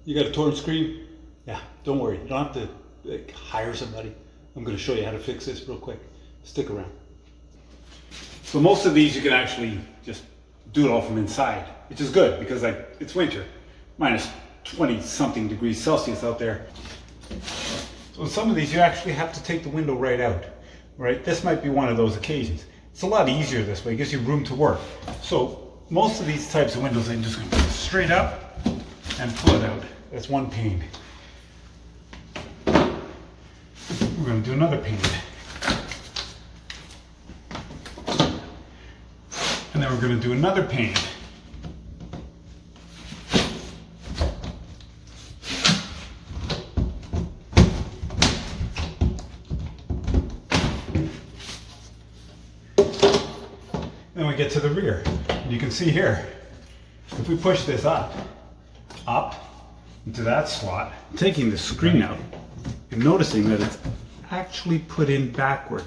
You got a torn screen? Yeah, don't worry. You don't have to hire somebody. I'm going to show you how to fix this real quick. Stick around. So most of these you can actually just do it all from inside, which is good because it's winter, minus 20 something degrees Celsius out there. So some of these you actually have to take the window right out, right? This might be one of those occasions. It's a lot easier this way. It gives you room to work. So most of these types of windows, I'm just going to put it straight up and pull it out. That's one pane. We're going to do another pane. And then we're going to do another pane. Then we get to the rear. And you can see here, if we push this up into that slot, taking the screen out, and noticing that it's actually put in backward.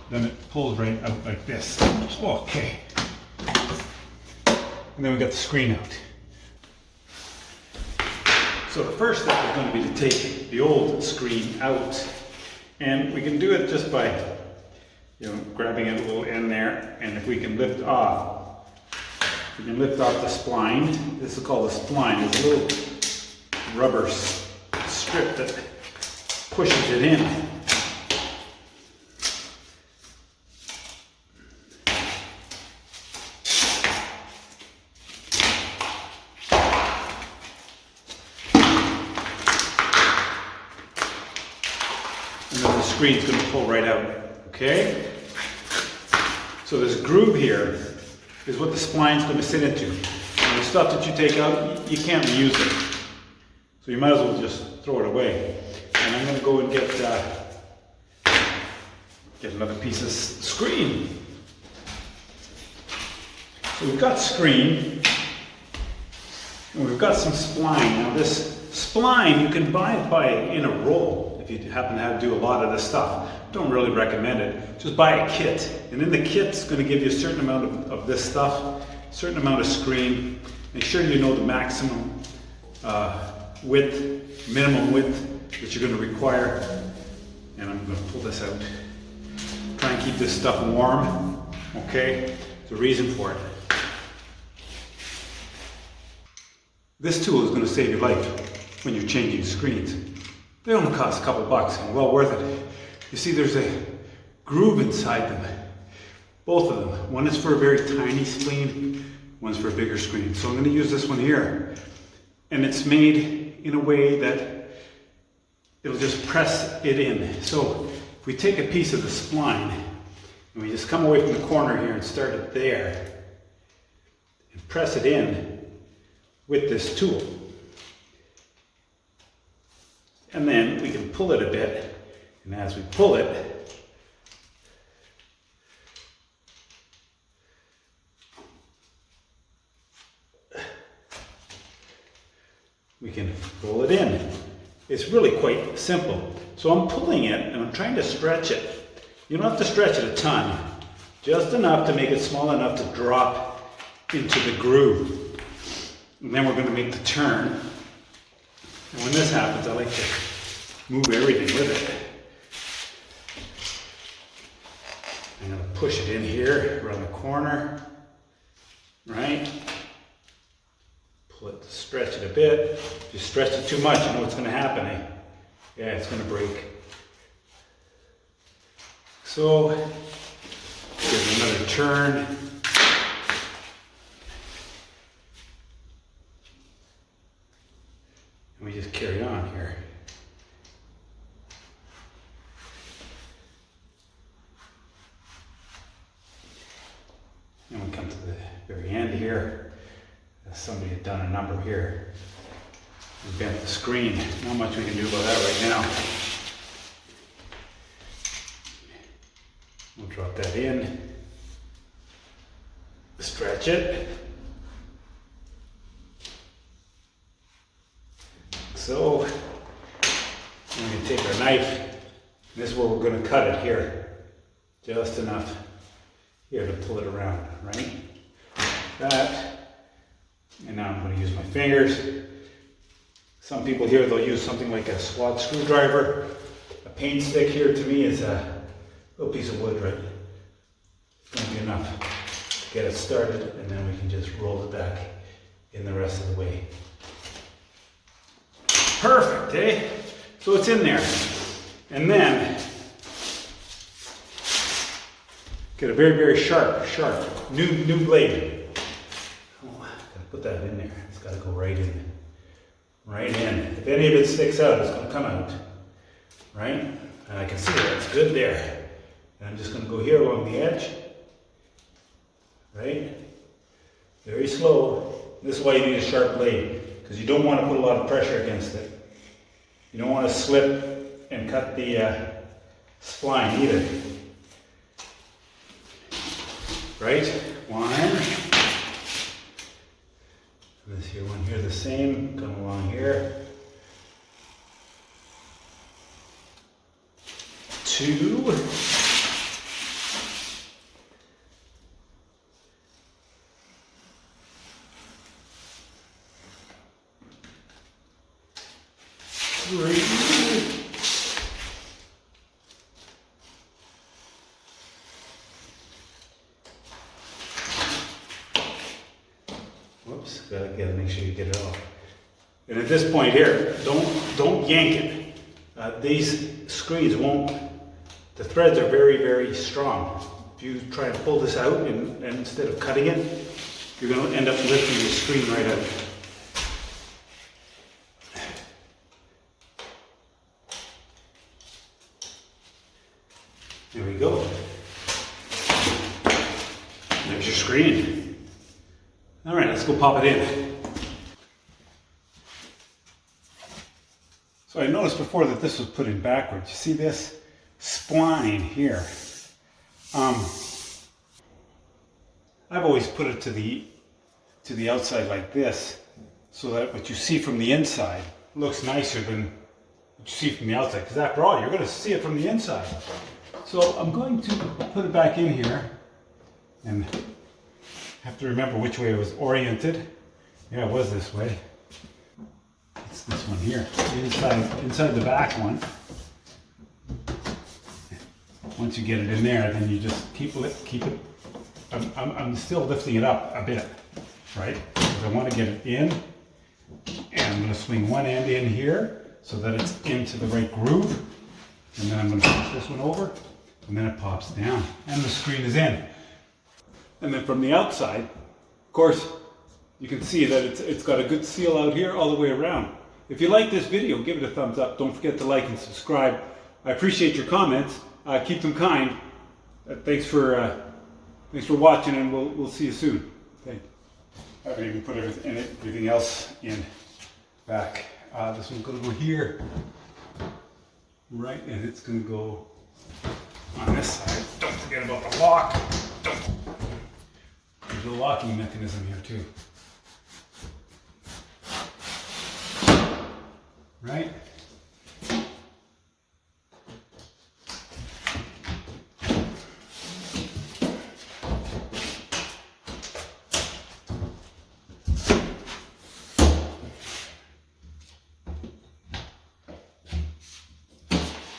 Then it pulls right out like this. Okay. And then we got the screen out. So the first step is going to be to take the old screen out. And we can do it just by, grabbing a little end there. And if we can lift off, we can lift off the spline. This is called a spline. It's a little rubber strip that pushes it in. And then the screen's going to pull right out, okay? So this groove here is what the spline's going to sit into. And the stuff that you take out, you can't reuse it. So you might as well just throw it away. And I'm going to go and get another piece of screen. So we've got screen, and we've got some spline. Now this spline, you can buy it in a roll if you happen to have to do a lot of this stuff. Don't really recommend it. Just buy a kit. And in the kit's going to give you a certain amount of this stuff, a certain amount of screen. Make sure you know the maximum width, minimum width that you're going to require. And I'm going to pull this out. Try and keep this stuff warm. Okay? There's a reason for it. This tool is going to save your life when you're changing screens. They only cost a couple bucks and well worth it. You see, there's a groove inside them. Both of them. One is for a very tiny screen, one's for a bigger screen. So I'm going to use this one here. And it's made in a way that it'll just press it in. So if we take a piece of the spline and we just come away from the corner here and start it there and press it in with this tool. And then we can pull it a bit, and as we pull it, we can pull it in. It's really quite simple. So I'm pulling it and I'm trying to stretch it. You don't have to stretch it a ton, just enough to make it small enough to drop into the groove. And then we're going to make the turn. And when this happens, I like to move everything with it. I'm going to push it in here around the corner, right? Pull it, stretch it a bit. If you stretch it too much, you know what's going to happen, eh? Yeah, it's going to break. So, give it another turn. And we just carry on here. And we come to the very end here. Somebody had done a number here. We bent the screen. Not much we can do about that right now. We'll drop that in. Stretch it. So, we can take our knife, and this is where we're going to cut it here. Just enough here to pull it around, right? That. And now I'm going to use my fingers Some people here, they'll use something like a swad screwdriver. A paint stick here to me is a little piece of wood, right? It's going to be enough to get it started, and then we can just roll it back in the rest of the way. Perfect, eh? So it's in there. And then get a very, very sharp, new blade. Oh, gotta put that in there. It's gotta go right in. Right in. If any of it sticks out, it's gonna come out. Right? And I can see that it's good there. And I'm just gonna go here along the edge. Right? Very slow. This is why you need a sharp blade, because you don't want to put a lot of pressure against it. You don't want to slip and cut the spline either. Right? One. This here one here the same. Come along here. Two. Three. Whoops, gotta make sure you get it off. And at this point here, don't yank it. These screens won't. The threads are very, very strong. If you try to pull this out and instead of cutting it, you're going to end up lifting the screen right out. There we go. There's your screen. All right, let's go pop it in. So I noticed before that this was put in backwards. You see this spline here? I've always put it to the outside like this, so that what you see from the inside looks nicer than what you see from the outside. Because after all, you're going to see it from the inside. So I'm going to put it back in here, and have to remember which way it was oriented. Yeah, it was this way. It's this one here, inside the back one. Once you get it in there, then you just keep it. I'm still lifting it up a bit, right? Because I want to get it in, and I'm going to swing one end in here so that it's into the right groove, and then I'm going to push this one over, and then it pops down, and the screen is in. And then from the outside, of course, you can see that it's got a good seal out here all the way around. If you like this video, give it a thumbs up. Don't forget to like and subscribe. I appreciate your comments. Keep them kind. Thanks for watching, and we'll see you soon. Thank you. I haven't even put everything else in back. This one's going to go here, right, and it's going to go on this side. Don't forget about the lock. There's a locking mechanism here too. Right?